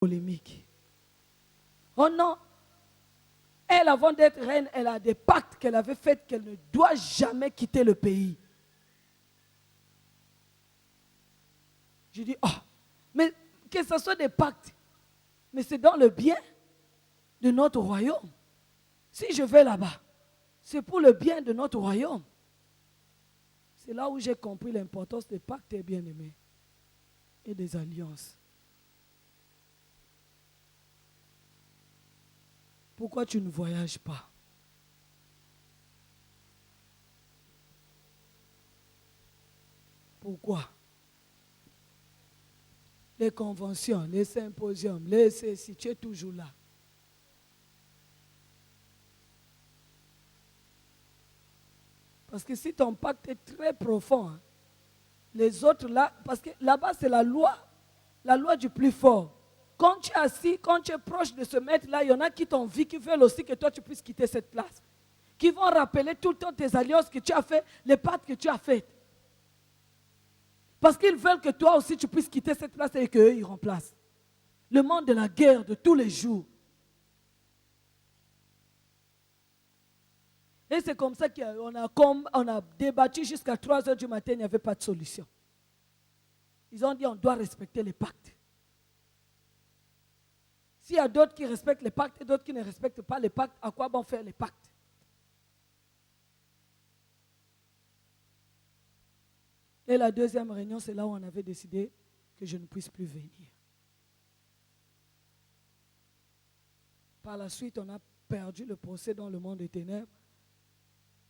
polémique. Oh non, elle, avant d'être reine, elle a des pactes qu'elle avait faits qu'elle ne doit jamais quitter le pays. Je dis, oh, mais que ce soit des pactes, mais c'est dans le bien de notre royaume. Si je vais là-bas, c'est pour le bien de notre royaume. C'est là où j'ai compris l'importance des pactes, bien-aimés, et des alliances. Pourquoi tu ne voyages pas? Pourquoi? Les conventions, les symposiums, les ceci, tu es toujours là. Parce que si ton pacte est très profond, hein, les autres là, parce que là-bas c'est la loi du plus fort. Quand tu es assis, quand tu es proche de ce maître-là, il y en a qui t'envient, qui veulent aussi que toi tu puisses quitter cette place. Qui vont rappeler tout le temps tes alliances que tu as faites, les pactes que tu as faites. Parce qu'ils veulent que toi aussi tu puisses quitter cette place et qu'eux ils remplacent. Le monde de la guerre de tous les jours. Et c'est comme ça qu'on a débattu jusqu'à 3 heures du matin, il n'y avait pas de solution. Ils ont dit on doit respecter les pactes. S'il y a d'autres qui respectent les pactes et d'autres qui ne respectent pas les pactes, à quoi bon faire les pactes? Et la deuxième réunion, c'est là où on avait décidé que je ne puisse plus venir. Par la suite, on a perdu le procès dans le monde des ténèbres.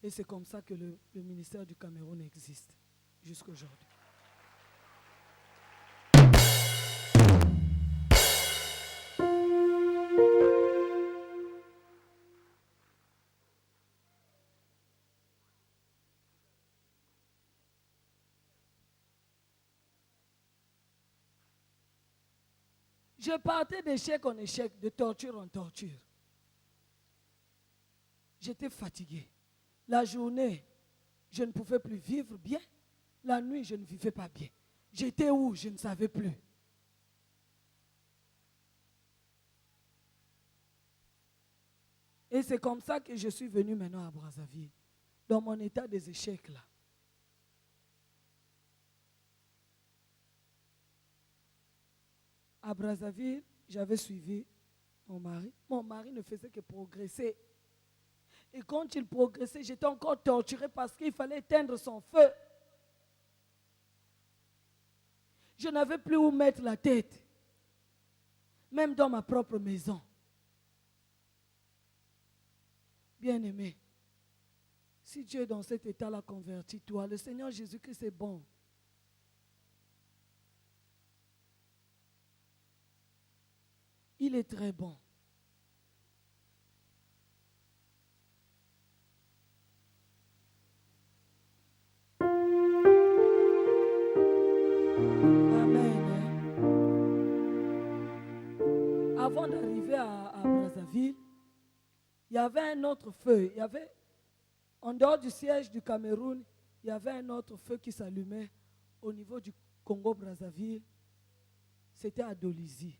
Et c'est comme ça que le ministère du Cameroun existe jusqu'à aujourd'hui. Je partais d'échec en échec, de torture en torture. J'étais fatigué. La journée, je ne pouvais plus vivre bien. La nuit, je ne vivais pas bien. J'étais où? Je ne savais plus. Et c'est comme ça que je suis venu maintenant à Brazzaville, dans mon état des échecs là. À Brazzaville, j'avais suivi mon mari. Mon mari ne faisait que progresser. Et quand il progressait, j'étais encore torturée parce qu'il fallait éteindre son feu. Je n'avais plus où mettre la tête, même dans ma propre maison. Bien-aimé, si tu es dans cet état-là, convertis-toi. Le Seigneur Jésus-Christ est bon. Il est très bon. Avant d'arriver à Brazzaville, il y avait un autre feu. En dehors du siège du Cameroun, il y avait un autre feu qui s'allumait au niveau du Congo-Brazzaville. C'était à Dolisie.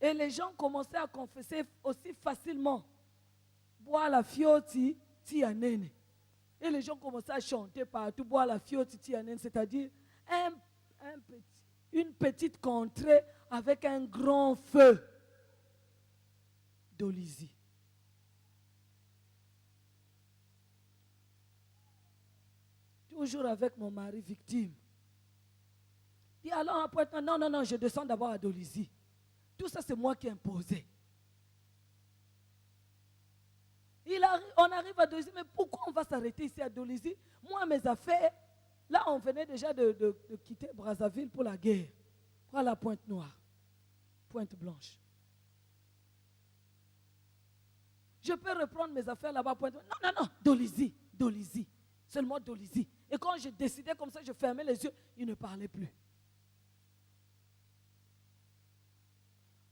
Et les gens commençaient à confesser aussi facilement. Boire la fioti, tianene. Et les gens commençaient à chanter partout, boire la fioti, tianene, c'est-à-dire une petite contrée avec un grand feu. Dolisie. Toujours avec mon mari victime. Et alors après, non, je descends d'abord à Dolisie. Tout ça, c'est moi qui ai imposé. On arrive à Dolisie, mais pourquoi on va s'arrêter ici à Dolisie? Moi, mes affaires, là, on venait déjà de quitter Brazzaville pour la guerre. Pour la Pointe Noire, Pointe Blanche. Je peux reprendre mes affaires là-bas, Pointe Noire. Non, Dolisie. Seulement Dolisie. Et quand je décidais comme ça, je fermais les yeux, il ne parlait plus.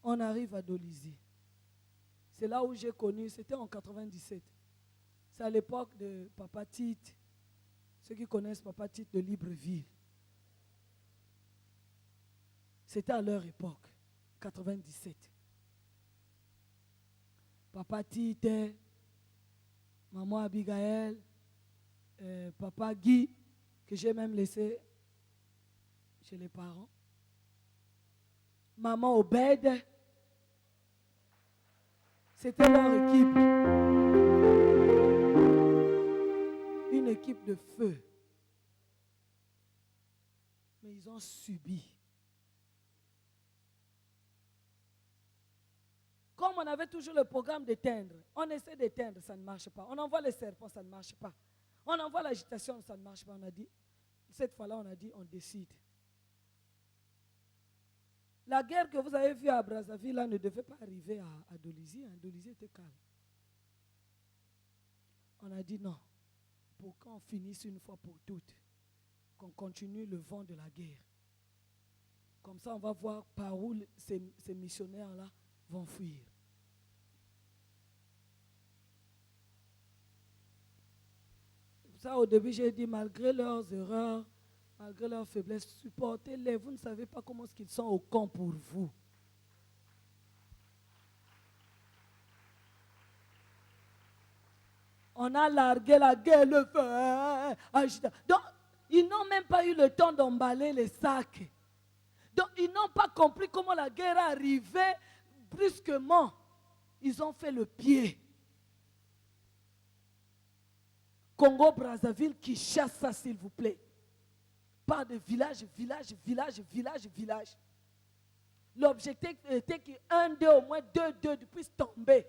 On arrive à Dolisie. C'est là où j'ai connu, c'était en 97. C'est à l'époque de Papa Tite. Ceux qui connaissent Papa Tite de Libreville. C'était à leur époque. 97. Papa Tite, maman Abigail, papa Guy, que j'ai même laissé chez les parents. Maman Obed. C'était leur équipe. Une équipe de feu. Mais ils ont subi. Comme on avait toujours le programme d'éteindre, on essaie d'éteindre, ça ne marche pas. On envoie les serpents, ça ne marche pas. On envoie l'agitation, ça ne marche pas. On a dit, cette fois-là, on a dit, on décide. La guerre que vous avez vue à Brazzaville là, ne devait pas arriver à Dolisie. Dolisie était calme. On a dit non. Pour qu'on finisse une fois pour toutes, qu'on continue le vent de la guerre. Comme ça, on va voir par où ces missionnaires-là vont fuir. Ça, au début, j'ai dit, malgré leurs erreurs, malgré leurs faiblesses, supportez-les. Vous ne savez pas comment ils sont au camp pour vous. On a largué la guerre, le feu. Donc, ils n'ont même pas eu le temps d'emballer les sacs. Donc, ils n'ont pas compris comment la guerre est arrivée brusquement. Ils ont fait le pied. Congo, Brazzaville, qui chasse ça, s'il vous plaît. Par de village. L'objectif était qu'un d'eux, au moins deux puissent tomber.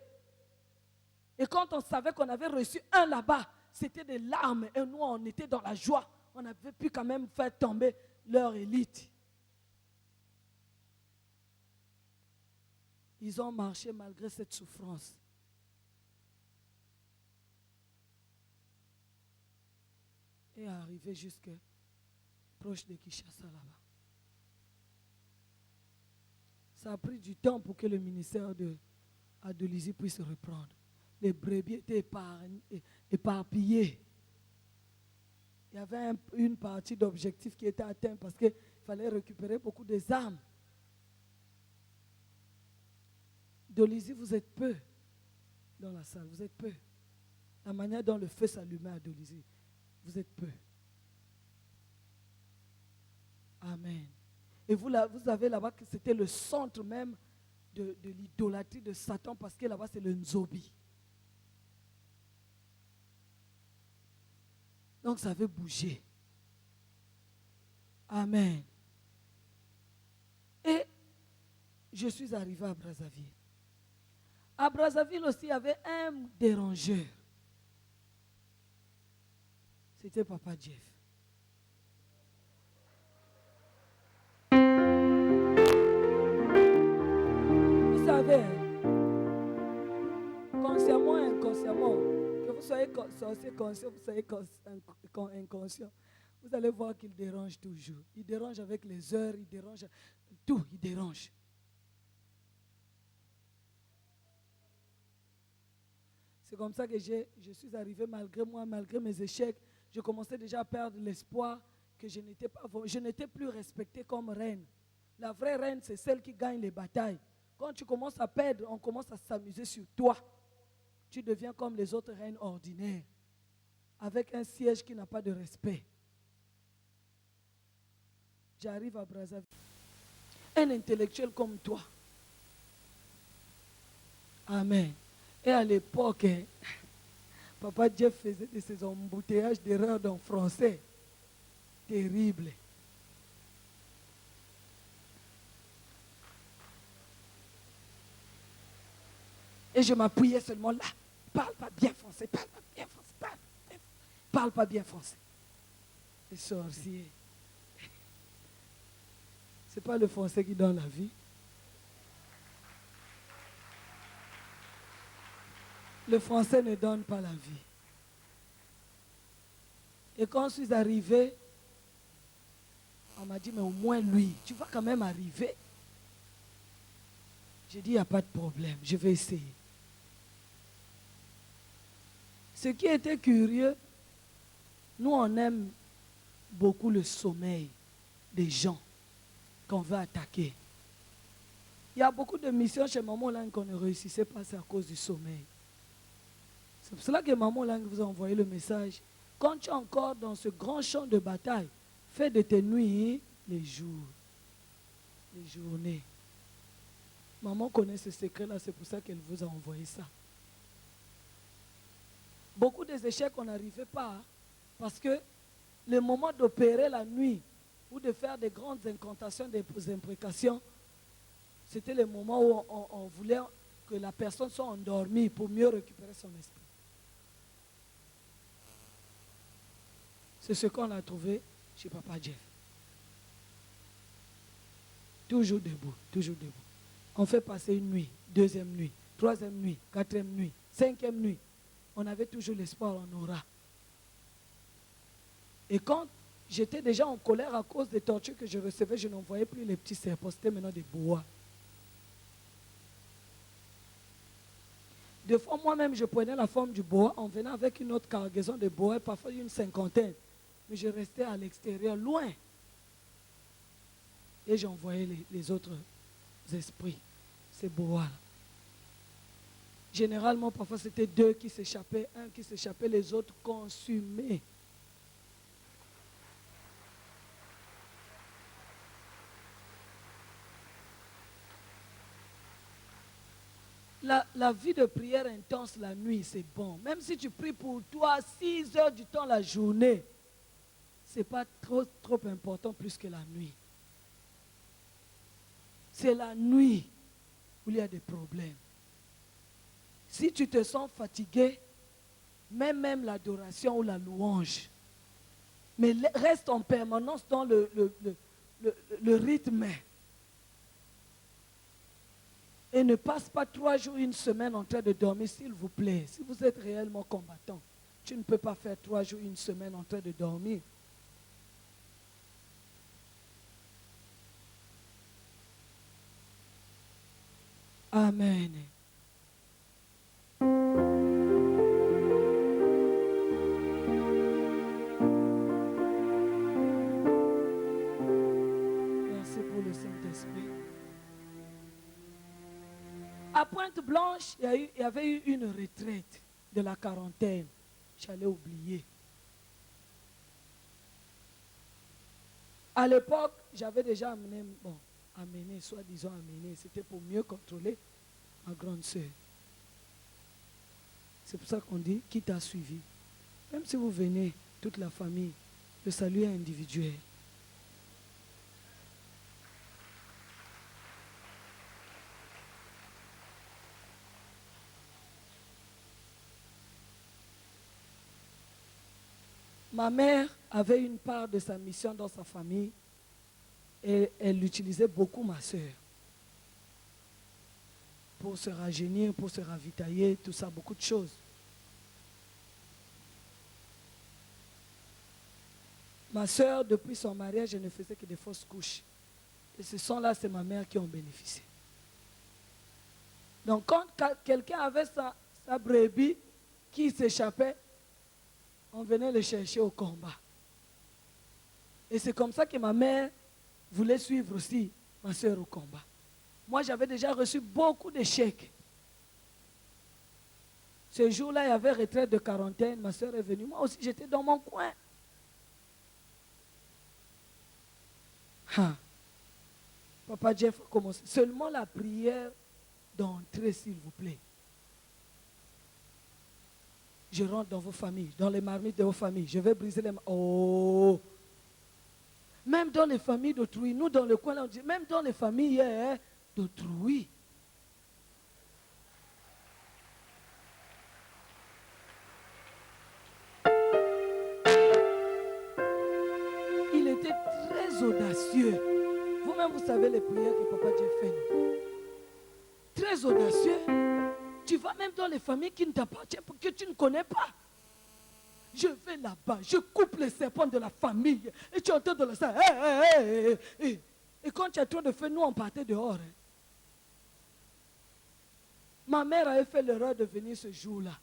Et quand on savait qu'on avait reçu un là-bas, c'était des larmes. Et nous, on était dans la joie. On avait pu quand même faire tomber leur élite. Ils ont marché malgré cette souffrance. Et arrivé jusque proche de Kinshasa là-bas. Ça a pris du temps pour que le ministère de Dolisie puisse reprendre. Les brebis étaient éparpillées. Il y avait une partie d'objectif qui était atteinte parce qu'il fallait récupérer beaucoup des âmes. Dolisie, vous êtes peu dans la salle, vous êtes peu. La manière dont le feu s'allumait à Dolisie, vous êtes peu. Amen. Et vous avez là-bas que c'était le centre même de l'idolâtrie de Satan parce que là-bas c'est le Nzobi. Donc ça avait bougé. Amen. Et je suis arrivé à Brazzaville. À Brazzaville aussi, il y avait un dérangeur. C'était Papa Jeff. Vous savez, consciemment et inconsciemment, que vous soyez conscient, vous soyez inconscient, vous allez voir qu'il dérange toujours. Il dérange avec les heures, il dérange tout, il dérange. C'est comme ça que je suis arrivé malgré moi, malgré mes échecs. Je commençais déjà à perdre l'espoir que je n'étais plus respectée comme reine. La vraie reine, c'est celle qui gagne les batailles. Quand tu commences à perdre, on commence à s'amuser sur toi. Tu deviens comme les autres reines ordinaires, avec un siège qui n'a pas de respect. J'arrive à Brazzaville. Un intellectuel comme toi. Amen. Et à l'époque, Papa Jeff faisait de ces embouteillages d'erreurs dans le français. Terrible. Et je m'appuyais seulement là. Parle pas bien français, parle pas bien français, parle pas bien français. Les sorciers. C'est pas le français qui donne la vie. Le français ne donne pas la vie. Et quand je suis arrivé, on m'a dit, mais au moins lui, tu vas quand même arriver. J'ai dit, il n'y a pas de problème, je vais essayer. Ce qui était curieux, nous on aime beaucoup le sommeil des gens qu'on veut attaquer. Il y a beaucoup de missions chez Maman Lang qu'on ne réussissait pas, c'est à cause du sommeil. C'est pour cela que Maman Lang vous a envoyé le message. Quand tu es encore dans ce grand champ de bataille, fais de tes nuits les jours, les journées. Maman connaît ce secret-là, c'est pour ça qu'elle vous a envoyé ça. Beaucoup des échecs, on n'arrivait pas, parce que le moment d'opérer la nuit ou de faire des grandes incantations, des imprécations, c'était le moment où on voulait que la personne soit endormie pour mieux récupérer son esprit. C'est ce qu'on a trouvé chez Papa Jeff. Toujours debout, toujours debout. On fait passer une nuit, deuxième nuit, troisième nuit, quatrième nuit, cinquième nuit. On avait toujours l'espoir en aura. Et quand j'étais déjà en colère à cause des tortures que je recevais, je n'envoyais plus les petits serpents, c'était maintenant des boas. Des fois, moi-même, je prenais la forme du boa, on venait avec une autre cargaison de bois, parfois une cinquantaine. Mais je restais à l'extérieur, loin. Et j'envoyais les autres esprits, ces boas-là. Généralement, parfois, c'était 2 qui s'échappaient, 1 qui s'échappait, les autres consumés. La vie de prière intense la nuit, c'est bon. Même si tu pries pour toi 6 heures du temps la journée, ce n'est pas trop important plus que la nuit. C'est la nuit où il y a des problèmes. Si tu te sens fatigué, même l'adoration ou la louange, mais reste en permanence dans le rythme. Et ne passe pas 3 jours, une semaine en train de dormir, s'il vous plaît. Si vous êtes réellement combattant, tu ne peux pas faire 3 jours, une semaine en train de dormir. Amen. Merci pour le Saint-Esprit. À Pointe-Blanche, il y avait eu une retraite de la quarantaine. J'allais oublier. À l'époque, j'avais déjà amené, soi-disant amené, c'était pour mieux contrôler ma grande sœur. C'est pour ça qu'on dit, qui t'a suivi? Même si vous venez, toute la famille, le salut est individuel. Ma mère avait une part de sa mission dans sa famille et elle utilisait beaucoup ma soeur pour se rajeunir, pour se ravitailler, tout ça, beaucoup de choses. Ma soeur, depuis son mariage, elle ne faisait que des fausses couches. Et ce sont-là, c'est ma mère qui en bénéficié. Donc quand quelqu'un avait sa brebis qui s'échappait, on venait le chercher au combat. Et c'est comme ça que ma mère voulait suivre aussi ma soeur au combat. Moi, j'avais déjà reçu beaucoup d'échecs. Ce jour-là, il y avait retraite de quarantaine. Ma soeur est venue. Moi aussi, j'étais dans mon coin. Papa Jeff a commencé. Seulement la prière d'entrée, s'il vous plaît. Je rentre dans vos familles, dans les marmites de vos familles. Je vais briser les... Oh! Même dans les familles d'autrui. Nous, dans le coin, là, on dit, même dans les familles d'autrui. Il était très audacieux. Vous-même, vous savez les prières que Papa Dieu fait. Très audacieux. Tu vas même dans les familles qui ne t'appartiennent pas, que tu ne connais pas. Je vais là-bas, je coupe les serpents de la famille. Et tu entends de la salle. Et quand tu as trop de feu, nous on partait dehors. Ma mère avait fait l'erreur de venir ce jour-là.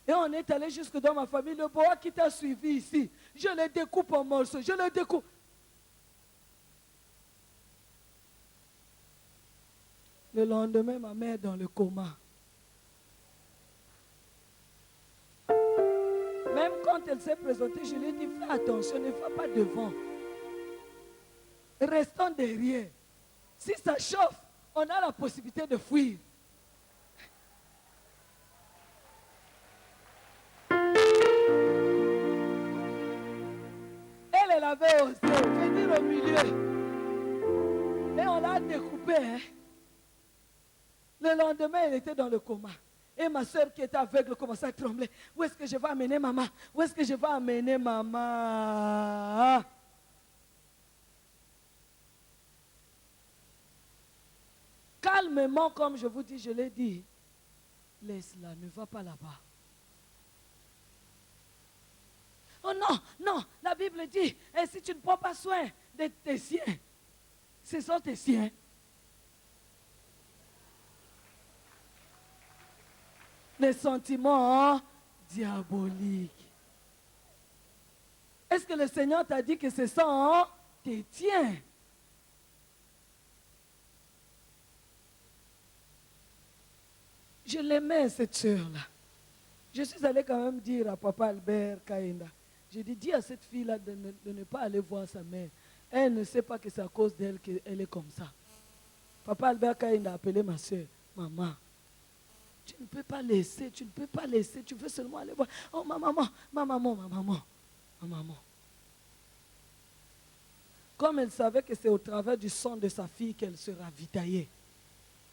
Et on est allé jusque dans ma famille. Le boa qui t'a suivi ici, je le découpe en morceaux, je le découpe. Le lendemain, ma mère est dans le coma. Même quand elle s'est présentée, je lui ai dit, fais attention, ne va pas devant. Restons derrière. Si ça chauffe, on a la possibilité de fuir. Elle avait osé venir au milieu. Et on l'a découpé. Hein. Le lendemain, elle était dans le coma. Et ma soeur qui était aveugle commençait à trembler. Où est-ce que je vais amener maman? Où est-ce que je vais amener maman? Calmement, comme je vous dis, je l'ai dit. Laisse-la, ne va pas là-bas. Oh non, non, la Bible dit, et si tu ne prends pas soin de tes siens, ce sont tes siens. Les sentiments diaboliques. Est-ce que le Seigneur t'a dit que ce sont tes tiens? Je l'aimais, cette soeur-là. Je suis allé quand même dire à papa Albert Kainda, j'ai dit, dis à cette fille-là de ne pas aller voir sa mère. Elle ne sait pas que c'est à cause d'elle qu'elle est comme ça. Papa Albert Kainda a appelé ma soeur, maman. Tu ne peux pas laisser, tu ne peux pas laisser, tu veux seulement aller voir. Oh, ma maman, ma maman, ma maman, ma maman. Comme elle savait que c'est au travers du sang de sa fille qu'elle se ravitaillait.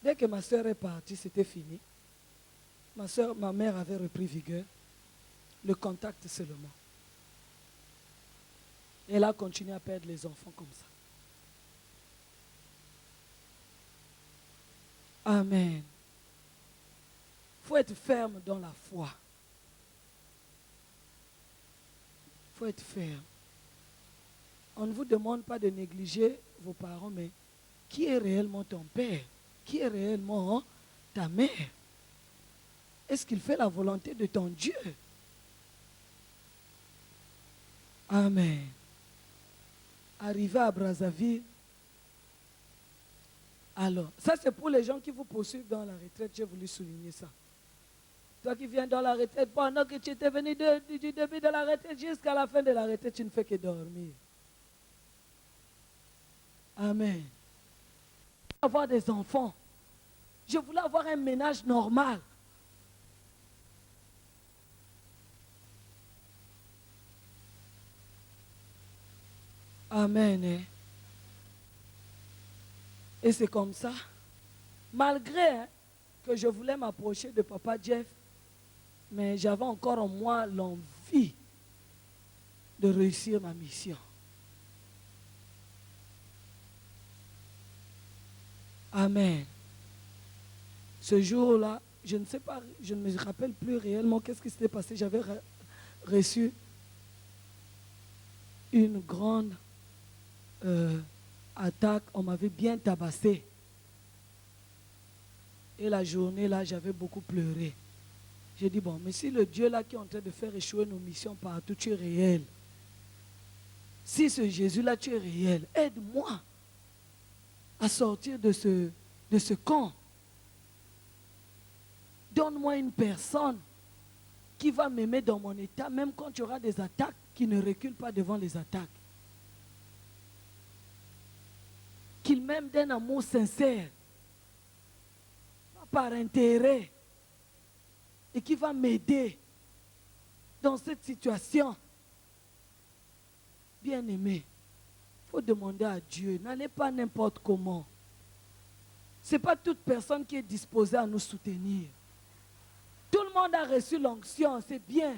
Dès que ma soeur est partie, c'était fini. Ma mère avait repris vigueur. Le contact seulement. Elle a continué à perdre les enfants comme ça. Amen. Il faut être ferme dans la foi. Il faut être ferme. On ne vous demande pas de négliger vos parents, mais qui est réellement ton père? Qui est réellement ta mère? Est-ce qu'il fait la volonté de ton Dieu? Amen. Arrivé à Brazzaville. Alors, ça c'est pour les gens qui vous poursuivent dans la retraite. J'ai voulu souligner ça. Toi qui viens dans la retraite, pendant que tu étais venu du début de la retraite jusqu'à la fin de la retraite, tu ne fais que dormir. Amen. Avoir des enfants. Je voulais avoir un ménage normal. Amen. Hein? Et c'est comme ça. Malgré que je voulais m'approcher de Papa Jeff, mais j'avais encore en moi l'envie de réussir ma mission. Amen. Ce jour-là, je ne sais pas, je ne me rappelle plus réellement qu'est-ce qui s'était passé. J'avais reçu une grande attaque. On m'avait bien tabassé. Et la journée là, j'avais beaucoup pleuré. J'ai dit, bon, mais si le Dieu là qui est en train de faire échouer nos missions partout, tu es réel. Si ce Jésus-là, tu es réel, aide-moi à sortir de ce camp. Donne-moi une personne qui va m'aimer dans mon état, même quand tu auras des attaques, qui ne recule pas devant les attaques. Qu'il m'aime d'un amour sincère, pas par intérêt, et qui va m'aider dans cette situation. Bien-aimé, il faut demander à Dieu, n'allez pas n'importe comment. Ce n'est pas toute personne qui est disposée à nous soutenir. Tout le monde a reçu l'onction, c'est bien.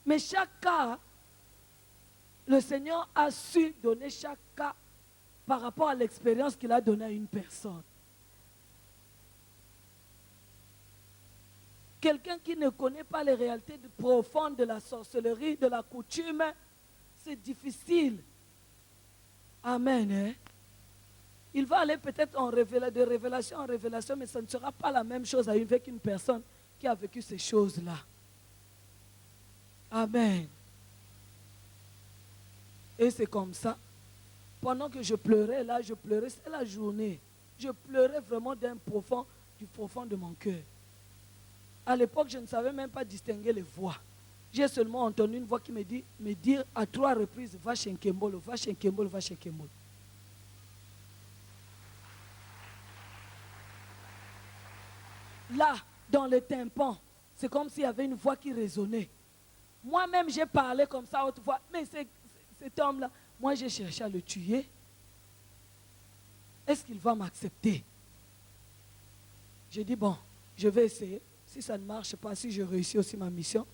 Mais chaque cas, le Seigneur a su donner chaque cas par rapport à l'expérience qu'il a donnée à une personne. Quelqu'un qui ne connaît pas les réalités profondes de la sorcellerie, de la coutume, c'est difficile. Amen. Hein? Il va aller peut-être de révélation en révélation, mais ça ne sera pas la même chose avec une personne qui a vécu ces choses-là. Amen. Et c'est comme ça. Pendant que je pleurais, là, je pleurais, c'était la journée. Je pleurais vraiment du profond de mon cœur. À l'époque, je ne savais même pas distinguer les voix. J'ai seulement entendu une voix qui me dit à 3 reprises, va chez Nkembolo, va chez Nkembolo, va chez Nkembolo. Là, dans le tympan, c'est comme s'il y avait une voix qui résonnait. Moi-même, j'ai parlé comme ça autrefois, mais cet homme-là, moi, j'ai cherché à le tuer. Est-ce qu'il va m'accepter? J'ai dit, bon, je vais essayer. Si ça ne marche pas, si je réussis aussi ma mission.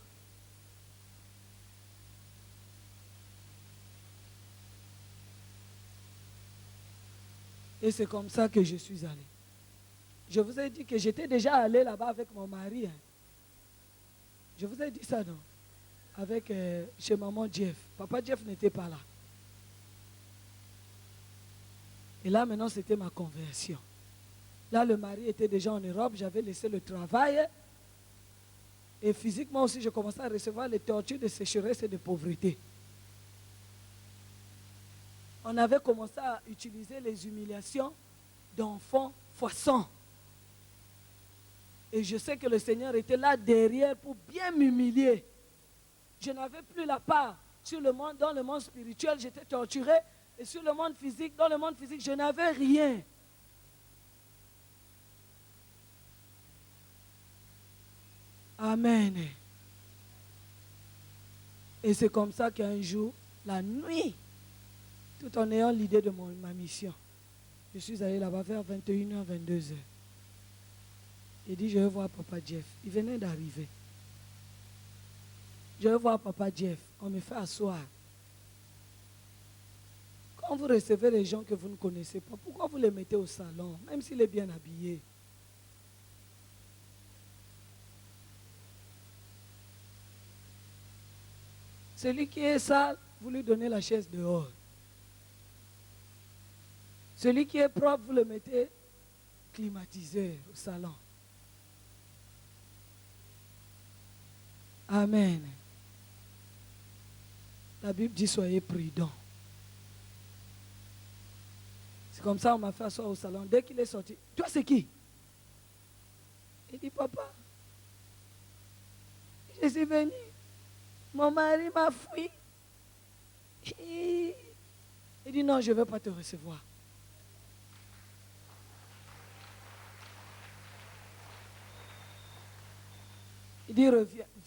Et c'est comme ça que je suis allé. Je vous ai dit que j'étais déjà allé là-bas avec mon mari. Je vous ai dit ça, non? Avec chez maman Jeff. Papa Jeff n'était pas là. Et là, maintenant, c'était ma conversion. Là, le mari était déjà en Europe. J'avais laissé le travail. Et physiquement aussi, je commençais à recevoir les tortures de sécheresse et de pauvreté. On avait commencé à utiliser les humiliations d'enfants fois 100. Et je sais que le Seigneur était là derrière pour bien m'humilier. Je n'avais plus la part sur le monde, dans le monde spirituel, j'étais torturé. Et sur le monde physique, dans le monde physique, je n'avais rien. Amen. Et c'est comme ça qu'un jour, la nuit, tout en ayant l'idée de ma mission, je suis allé là-bas vers 21h, 22h. Il dit, je vais voir Papa Jeff. Il venait d'arriver. Je vais voir Papa Jeff. On me fait asseoir. Quand vous recevez les gens que vous ne connaissez pas, pourquoi vous les mettez au salon, même s'il est bien habillé? Celui qui est sale, vous lui donnez la chaise dehors. Celui qui est propre, vous le mettez climatisé au salon. Amen. La Bible dit soyez prudents. C'est comme ça qu'on m'a fait asseoir au salon. Dès qu'il est sorti, toi c'est qui? Il dit, papa, je suis venu. Mon mari m'a fui. Il dit, non, je ne vais pas te recevoir. Il dit,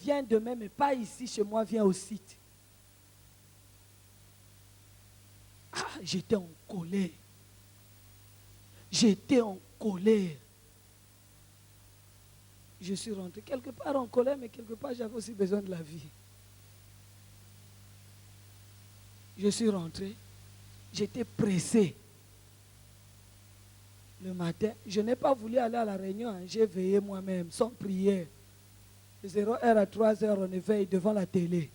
viens demain, mais pas ici chez moi, viens au site. Ah, j'étais en colère. J'étais en colère. Je suis rentré quelque part en colère, mais quelque part j'avais aussi besoin de la vie. Je suis rentré. J'étais pressé. Le matin, je n'ai pas voulu aller à la réunion. Hein. J'ai veillé moi-même, sans prière. De 0h à 3h, on éveille devant la télé.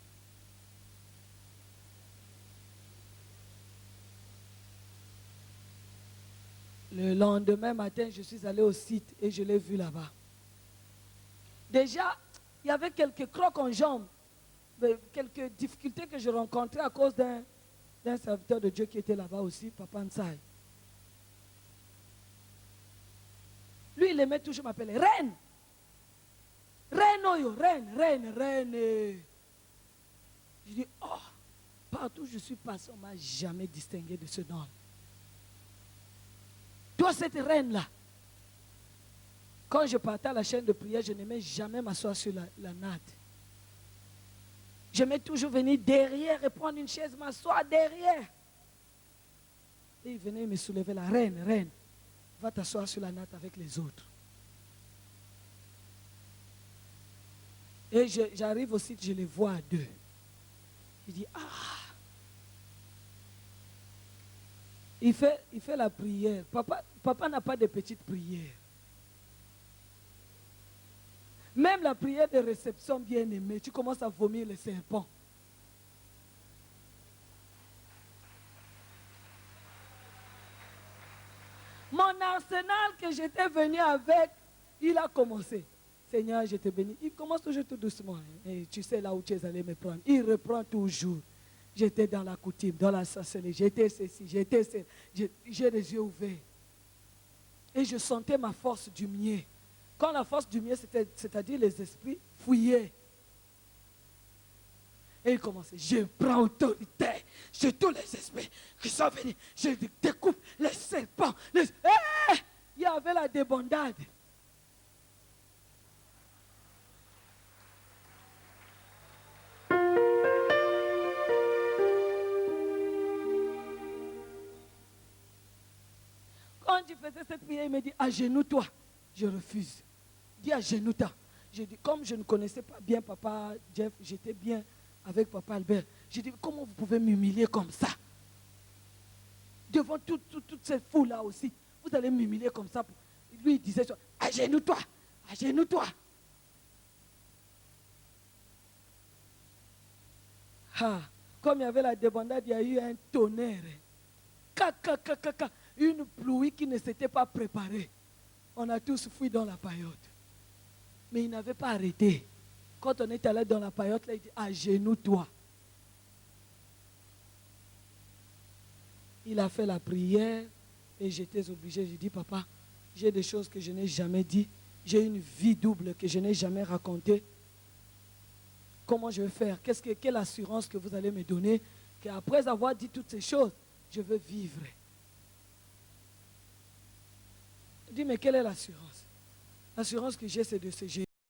Le lendemain matin, je suis allé au site et je l'ai vu là-bas. Déjà, il y avait quelques crocs en jambes, quelques difficultés que je rencontrais à cause d'un serviteur de Dieu qui était là-bas aussi, Papa Nsaï. Lui, il aimait toujours m'appeler Reine. Reine, Oyo, Reine. Je dis, oh, partout où je suis passé, on ne m'a jamais distingué de ce nom. Toi, cette reine-là, quand je partais à la chaîne de prière, je n'aimais jamais m'asseoir sur la natte. J'aimais toujours venir derrière et prendre une chaise, m'asseoir derrière. Et il venait me soulever la reine, va t'asseoir sur la natte avec les autres. Et j'arrive au site, je les vois à deux. Il dit, ah. Il fait la prière. Papa n'a pas de petites prières. Même la prière de réception bien aimée, tu commences à vomir les serpents. Mon arsenal que j'étais venu avec, il a commencé. Seigneur, je te bénis. Il commence toujours tout doucement. Et tu sais là où tu es allé me prendre. Il reprend toujours. J'étais dans la coutume, dans la sorcellerie. J'étais ceci, j'étais ceci. J'ai les yeux ouverts. Et je sentais ma force diminuer. Quand la force diminuait, c'est-à-dire les esprits fouillaient. Et il commençait, je prends autorité sur tous les esprits qui sont venus. Je découpe les serpents. Il y avait la débandade. Quand je faisais cette prière, il me dit, agenouille-toi. Je refuse. Dis agenouille-toi. Je dis, comme je ne connaissais pas bien papa Jeff, j'étais bien avec papa Albert. Je dis, comment vous pouvez m'humilier comme ça? Devant toute cette foule-là aussi, vous allez m'humilier comme ça. Lui, il disait, agenouille-toi, agenouille-toi. Ah, comme il y avait la débandade, il y a eu un tonnerre. Une pluie qui ne s'était pas préparée. On a tous fui dans la paillote. Mais il n'avait pas arrêté. Quand on est allé dans la paillote, là, il dit, agenouille-toi. Il a fait la prière et j'étais obligé. J'ai dit, papa, j'ai des choses que je n'ai jamais dit. J'ai une vie double que je n'ai jamais racontée. Comment je vais faire? Quelle assurance que vous allez me donner qu'après avoir dit toutes ces choses, je veux vivre? Je dis, mais quelle est l'assurance? L'assurance que j'ai, c'est de ce Jésus.